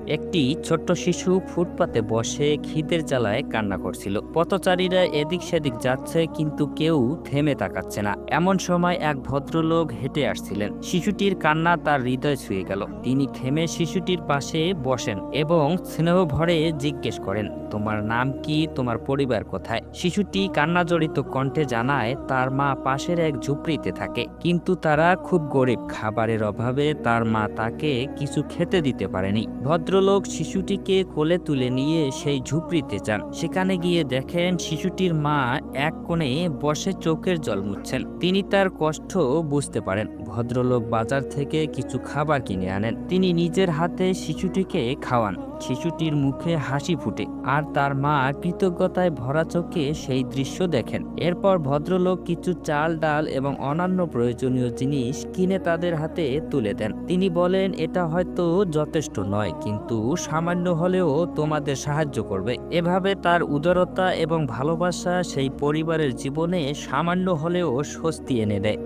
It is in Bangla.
একটি ছোট্ট শিশু ফুটপাতে বসে খিদের জ্বালায় কান্না করছিল। পথচারীরা এদিক সেদিক যাচ্ছে, কিন্তু কেউ থেমে তাকাচ্ছে না। এমন সময় এক ভদ্রলোক হেঁটে আসছিলেন। শিশুটির কান্না তার হৃদয় ছুঁয়ে গেল। তিনি থেমে শিশুটির পাশে বসেন এবং স্নেহ ভরে জিজ্ঞেস করেন, তোমার নাম কি, তোমার পরিবার কোথায়? শিশুটি কান্না জড়িত কণ্ঠে জানায় তার মা পাশের এক ঝুপড়িতে থাকে, কিন্তু তারা খুব গরিব। খাবারের অভাবে তার মা তাকে কিছু খেতে দিতে পারেনি। ভদ্রলোক শিশুটিকে কোলে তুলে নিয়ে সেই ঝুপড়িতে যান। সেখানে গিয়ে দেখেন শিশুটির মা এক কোণে বসে চোখের জল মুছছেন। তিনি তার কষ্ট বুঝতে পারেন। ভদ্রলোক বাজার থেকে কিছু খাবার কিনে আনেন। তিনি নিজের হাতে শিশুটিকে খাওয়ান। শিশুটির মুখে হাসি ফুটে, আর তার মা কৃতজ্ঞতায় ভরা চোখে সেই দৃশ্য দেখেন। এরপর ভদ্রলোক কিছু চাল, ডাল এবং অন্যান্য প্রয়োজনীয় জিনিস কিনে তাদের হাতে তুলে দেন। তিনি বলেন, এটা হয়তো যথেষ্ট নয়, কিন্তু সামান্য হলেও তোমাদের সাহায্য করবে। এভাবে তার উদারতা এবং ভালোবাসা সেই পরিবারের জীবনে সামান্য হলেও স্বস্তি এনে দেয়।